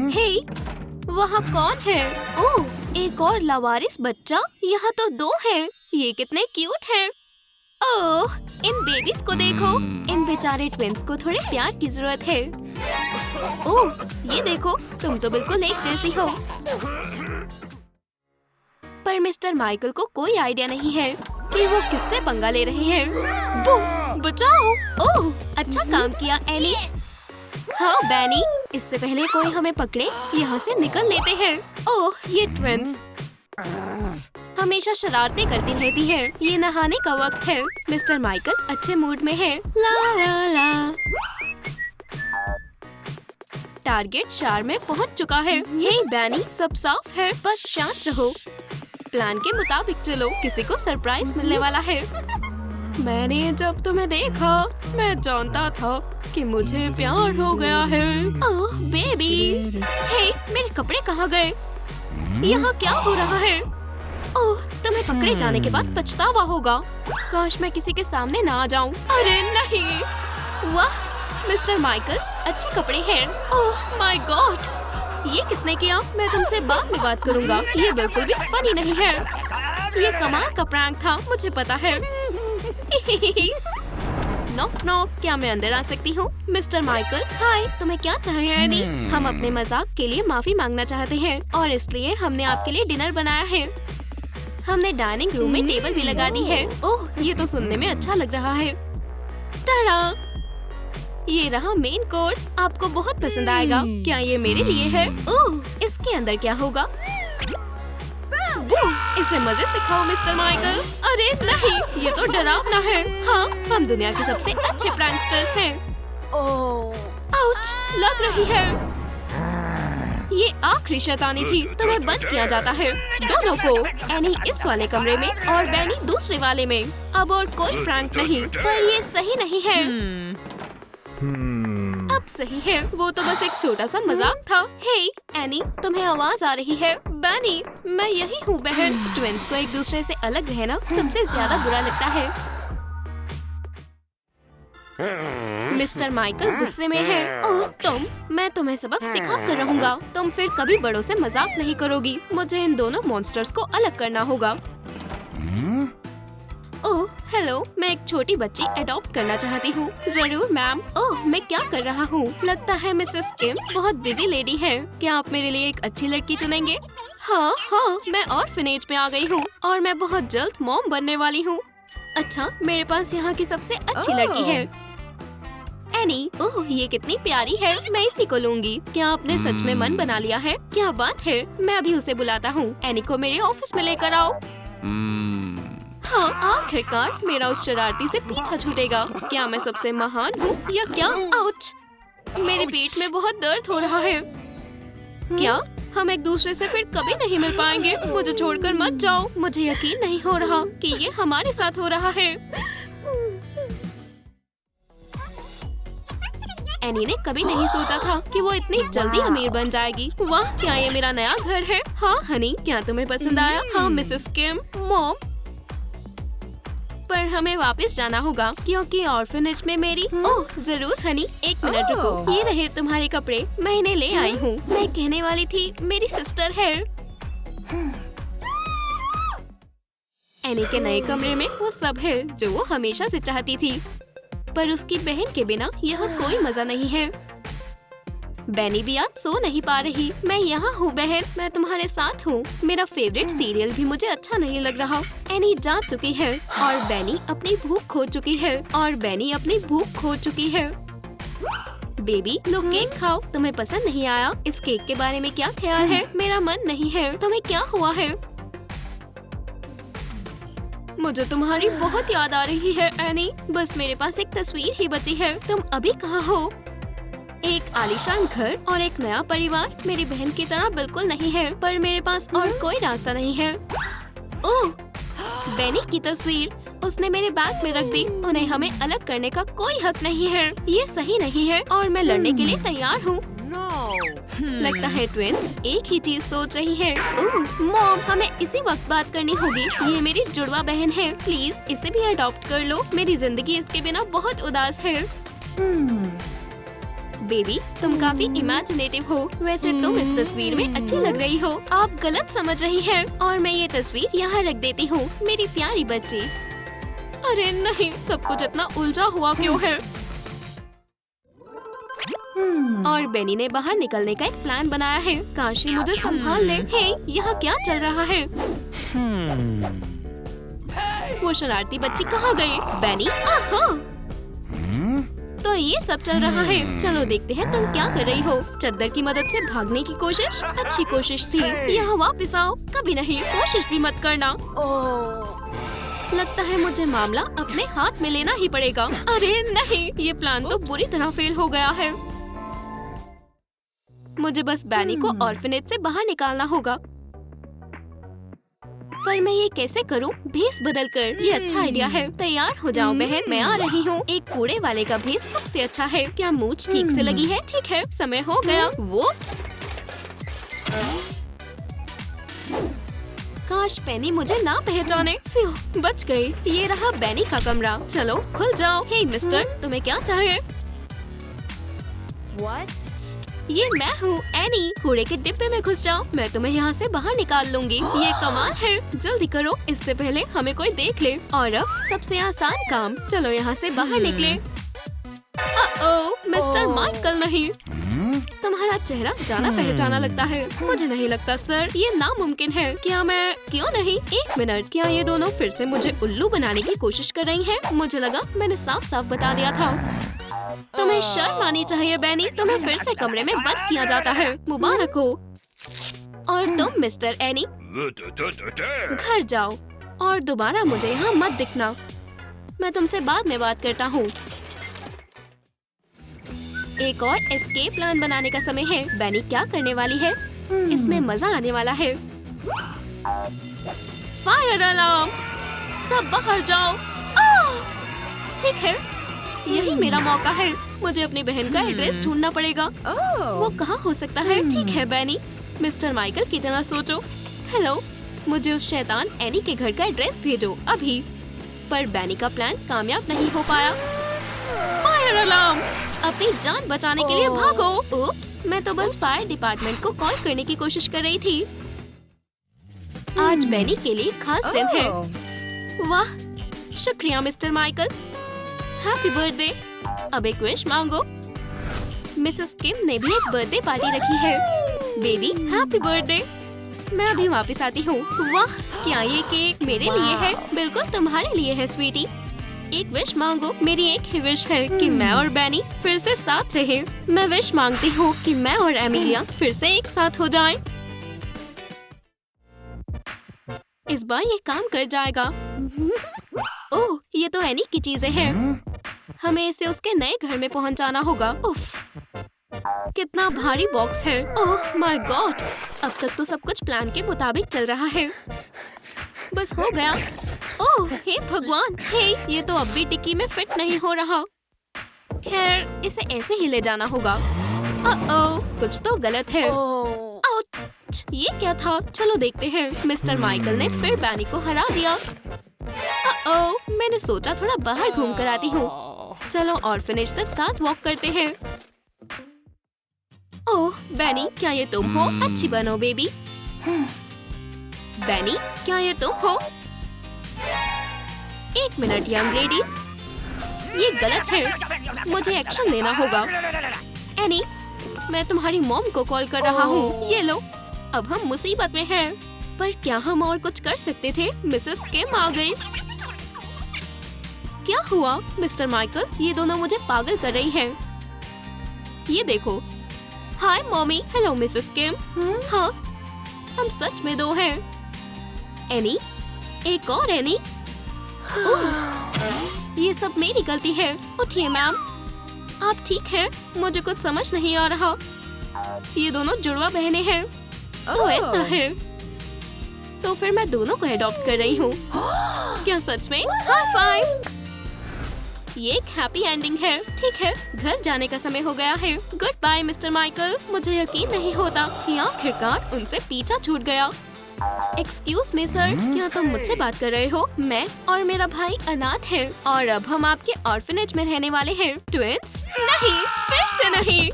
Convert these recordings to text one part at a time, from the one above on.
हे, वहाँ कौन है? ओह, एक और लावारिस बच्चा। यहाँ तो 2 हैं। ये कितने क्यूट हैं। ओह, इन बेबीज को देखो। इन बेचारे ट्विंस को थोड़े प्यार की जरूरत है। ओह, ये देखो, तुम तो बिल्कुल एक जैसी हो। पर मिस्टर माइकल को कोई आइडिया नहीं है कि वो किससे पंगा ले रहे हैं। बचाओ! ओह, अच्छा काम किया एनी। हाँ बैनी, इससे पहले कोई हमें पकड़े यहाँ से निकल लेते हैं। ओह, ये ट्विंस हमेशा शरारतें करती रहती है। ये नहाने का वक्त है। मिस्टर माइकल अच्छे मूड में है। ला ला ला। टारगेट शार में पहुँच चुका है। हे बैनी, सब साफ है, बस शांत रहो। प्लान के मुताबिक चलो, किसी को सरप्राइज मिलने वाला है। मैंने जब तुम्हें देखा, मैं जानता था कि मुझे प्यार हो गया है। ओह बेबी, हे, मेरे कपड़े कहाँ गए? यहाँ क्या हो रहा है? ओह, तुम्हें पकड़े जाने के बाद पछतावा होगा। काश मैं किसी के सामने ना आ जाऊं। अरे नहीं। वाह मिस्टर माइकल, अच्छे कपड़े हैं। ओह माय गॉड, ये किसने किया? मैं तुमसे बाद में बात करूंगा। ये बिल्कुल भी फनी नहीं है। ये कमाल का प्रैंक था, मुझे पता है। नॉक नॉक, क्या मैं अंदर आ सकती हूँ? मिस्टर माइकल, हाय, तुम्हें क्या चाहिए एनी? हम अपने मजाक के लिए माफी मांगना चाहते हैं और इसलिए हमने आपके लिए डिनर बनाया है। हमने डाइनिंग रूम में टेबल भी लगा दी है। ओह, ये तो सुनने में अच्छा लग रहा है। टाडा! ये रहा मेन कोर्स। आपको बहुत पसंद आएगा। क्या ये मेरे लिए है? ओह, इसके अंदर क्या होगा? इसे मजे से खाओ मिस्टर माइकल। अरे नहीं, ये तो डरावना है। हाँ, हम दुनिया के सबसे अच्छे प्रैंकस्टर्स हैं। आउच, लग रही है। ये आखिरी शैतानी थी। तुम्हें बंद किया जाता है, दोनों को। एनी इस वाले कमरे में और बेनी दूसरे वाले में। अब और कोई प्रैंक नहीं। पर ये सही नहीं है। अब सही है, वो तो बस एक छोटा सा मजाक था। हे एनी, तुम्हें आवाज आ रही है? बेनी, मैं यही हूँ बहन। ट्विंस को एक दूसरे से अलग रहना सबसे ज्यादा बुरा लगता है। मिस्टर माइकल गुस्से में है। ओह मैं तुम्हें सबक सिखा कर रहूंगा। तुम फिर कभी बड़ों से मजाक नहीं करोगी। मुझे इन दोनों मॉन्स्टर्स को अलग करना होगा। ओह हेलो, मैं एक छोटी बच्ची अडॉप्ट करना चाहती हूँ। जरूर मैम। ओह, मैं क्या कर रहा हूँ? लगता है मिसेस किम बहुत बिजी लेडी है। क्या आप मेरे लिए एक अच्छी लड़की चुनेंगे? हाँ हाँ, मैं ऑर्फनेज में आ गई हूँ और मैं बहुत जल्द मॉम बनने वाली हूँ। अच्छा, मेरे पास यहाँ की सबसे अच्छी लड़की है, एनी। ओह, ये कितनी प्यारी है। मैं इसी को लूंगी। क्या आपने सच में मन बना लिया है? क्या बात है, मैं अभी उसे बुलाता हूँ। एनी को मेरे ऑफिस में लेकर आओ। हाँ, आखिरकार मेरा उस शरारती से पीछा छूटेगा। क्या मैं सबसे महान हूँ या क्या? आउच! मेरे पेट में बहुत दर्द हो रहा है। क्या हम एक दूसरे से फिर कभी नहीं मिल पाएंगे? मुझे छोड़कर मत जाओ। मुझे यकीन नहीं हो रहा कि ये हमारे साथ हो रहा है। एनी ने कभी नहीं सोचा था कि वो इतनी जल्दी अमीर बन जाएगी। वाह, क्या ये मेरा नया घर है? हाँ हनी, क्या तुम्हें पसंद आया? हाँ मिसेस किम। मॉम, पर हमें वापस जाना होगा क्योंकि ऑर्फनेज में मेरी। ओह जरूर हनी, एक मिनट रुको। ये रहे तुम्हारे कपड़े, मैं इन्हें ले आई हूँ। मैं कहने वाली थी, मेरी सिस्टर है। एनी के नए कमरे में वो सब है जो वो हमेशा से चाहती थी, पर उसकी बहन के बिना यह कोई मजा नहीं है। बेनी भी आज सो नहीं पा रही। मैं यहाँ हूँ बहन, मैं तुम्हारे साथ हूँ। मेरा फेवरेट सीरियल भी मुझे अच्छा नहीं लग रहा। एनी जा चुकी है और बेनी अपनी भूख खो चुकी है। बेबी, लो केक खाओ। तुम्हें पसंद नहीं आया? इस केक के बारे में क्या ख्याल है? मेरा मन नहीं है। तुम्हें क्या हुआ है? मुझे तुम्हारी बहुत याद आ रही है एनी। बस मेरे पास एक तस्वीर ही बची है। तुम अभी कहाँ हो? एक आलीशान घर और एक नया परिवार मेरी बहन की तरह बिल्कुल नहीं है, पर मेरे पास और कोई रास्ता नहीं है। ओह, बेनी की तस्वीर उसने मेरे बैग में रख दी। उन्हें हमें अलग करने का कोई हक नहीं है। ये सही नहीं है और मैं लड़ने के लिए तैयार हूँ। लगता है ट्विंस एक ही चीज सोच रही है। ओह मॉम, हमें इसी वक्त बात करनी होगी। ये मेरी जुड़वा बहन है, प्लीज इसे भी अडॉप्ट कर लो। मेरी जिंदगी इसके बिना बहुत उदास है। बेबी, तुम काफी इमेजिनेटिव हो। वैसे तुम इस तस्वीर में अच्छी लग रही हो। आप गलत समझ रही हैं और मैं ये तस्वीर यहाँ रख देती हूँ, मेरी प्यारी बच्ची। अरे नहीं, सब कुछ इतना उलझा हुआ क्यों है? और बेनी ने बाहर निकलने का एक प्लान बनाया है। काश ये मुझे संभाल ले। हे, यहाँ क्या चल रहा है? वो शरारती बच्ची कहाँ गई? बेनी, आहा! तो ये सब चल रहा है। चलो देखते हैं तुम क्या कर रही हो। चद्दर की मदद से भागने की कोशिश अच्छी कोशिश थी। यहाँ वापस आओ। कभी नहीं, कोशिश भी मत करना। लगता है मुझे मामला अपने हाथ में लेना ही पड़ेगा। अरे नहीं, ये प्लान तो बुरी तरह फेल हो गया है। मुझे बस बेनी को ऑर्फनेज से बाहर निकालना होगा। पर मैं ये कैसे करूं? भेस बदल कर। ये अच्छा आइडिया है। तैयार हो जाओ बहन, मैं आ रही हूँ। एक कूड़े वाले का भेस सबसे अच्छा है। क्या मूंछ ठीक से लगी है? ठीक है, समय हो गया। वुप्स! काश बेनी मुझे ना पहचाने। फ्यू, बच गई। ये रहा बेनी का कमरा। चलो खुल जाओ। हे मिस्टर, तुम्हें क्या चाहिए? What? ये मैं हूँ, एनी। कूड़े के डिब्बे में घुस जाओ, मैं तुम्हें यहाँ से बाहर निकाल लूंगी। ये कमाल है। जल्दी करो, इससे पहले हमें कोई देख ले। और अब सबसे आसान काम, चलो यहाँ से बाहर निकले। मिस्टर माइकल नहीं। तुम्हारा चेहरा जाना पहचाना लगता है। मुझे नहीं लगता सर, ये नामुमकिन है। क्यों नहीं? एक मिनट, क्या ये दोनों फिर से मुझे उल्लू बनाने की कोशिश कर रही हैं? मुझे लगा मैंने साफ साफ बता दिया था। तुम्हें शर्म आनी चाहिए बेनी, तुम्हें फिर से कमरे में बंद किया जाता है। मुबारक हो। और तुम मिस्टर एनी, घर जाओ और दोबारा मुझे यहाँ मत दिखना। मैं तुमसे बाद में बात करता हूँ। एक और एस्केप प्लान बनाने का समय है। बेनी क्या करने वाली है? इसमें मजा आने वाला है। Fire alarm! सब बाहर जाओ। ठीक है, यही मेरा मौका है। मुझे अपनी बहन का एड्रेस ढूंढना पड़ेगा। वो कहाँ हो सकता है? ठीक है बेनी, मिस्टर माइकल की तरह सोचो। हेलो, मुझे उस शैतान एनी के घर का एड्रेस भेजो अभी। पर बेनी का प्लान कामयाब नहीं हो पाया। Fire alarm! अपनी जान बचाने के लिए भागो। उप्स, मैं तो बस फायर डिपार्टमेंट को कॉल करने की कोशिश कर रही थी। आज बेनी के लिए खास दिन है। वाह, शुक्रिया मिस्टर माइकल। Happy birthday. अब एक विश मांगो। मिसेस किम ने भी एक बर्थडे पार्टी रखी है। Baby, happy birthday. मैं अभी वापस आती हूँ। वाह, क्या ये केक मेरे लिए है? बिल्कुल तुम्हारे लिए है स्वीटी। एक विश मांगो। मेरी एक ही विश है कि मैं और बेनी फिर से साथ रहें। मैं विश मांगती हूँ कि मैं और एमिलिया फिर से एक साथ हो जाएं। इस बार ये काम कर जाएगा। ओह, ये तो एनी की चीजें हैं। हमें इसे उसके नए घर में पहुंचाना होगा। उफ, कितना भारी बॉक्स है। ओह माय गॉड, अब तक तो सब कुछ प्लान के मुताबिक चल रहा है। बस हो गया। ओह हे भगवान, हे, ये तो अब भी डिक्की में फिट नहीं हो रहा। खैर, इसे ऐसे ही ले जाना होगा। कुछ तो गलत है। आउच, ये क्या था? चलो देखते हैं। मिस्टर माइकल ने फिर बेनी को हरा दिया। मैंने सोचा थोड़ा बाहर घूम कर आती हूँ। चलो ऑर्फनेज तक साथ वॉक करते हैं। ओह बेनी, क्या ये तुम हो? अच्छी बनो बेबी। बेनी, क्या ये तुम हो? एक मिनट यंग लेडीज, ये गलत है। मुझे एक्शन लेना होगा। एनी, मैं तुम्हारी मॉम को कॉल कर रहा हूँ। ये लो, अब हम मुसीबत में हैं। पर क्या हम और कुछ कर सकते थे? मिसेस किम आ गई। क्या हुआ मिस्टर माइकल? ये दोनों मुझे पागल कर रही हैं। ये देखो। हाय मॉमी। हेलो मिसेस किम। हाँ, हम सच में दो हैं। एनी, एक और एनी। ये सब मेरी गलती है। उठिए मैम। आप ठीक हैं? मुझे कुछ समझ नहीं आ रहा। ये दोनों जुड़वा बहनें हैं। तो ऐसा है। तो फिर मैं दोनों को अडॉप्ट कर रही हूँ। क्या सच में? High five. ये एक हैप्पी एंडिंग है। ठीक है, घर जाने का समय हो गया है। Goodbye mister Michael. मुझे यकीन नहीं होता कि आखिरकार उनसे पीछा छूट गया। एक्सक्यूज मी सर, क्या तुम मुझसे बात कर रहे हो? मैं और मेरा भाई अनाथ हैं और अब हम आपके ऑर्फनेज में रहने वाले हैं। ट्विंस? नहीं, फिर से नहीं।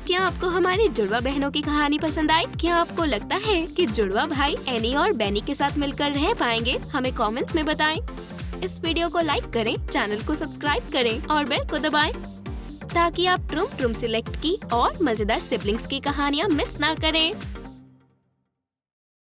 क्या आपको हमारी जुड़वा बहनों की कहानी पसंद आई? क्या आपको लगता है कि जुड़वा भाई एनी और बेनी के साथ मिलकर रह पाएंगे? हमें कमेंट में बताएं। इस वीडियो को लाइक करें, चैनल को सब्सक्राइब करें और बेल को दबाएं ताकि आप ट्रूम ट्रूम सिलेक्ट की और मजेदार सिबलिंग्स की कहानियाँ मिस ना करें।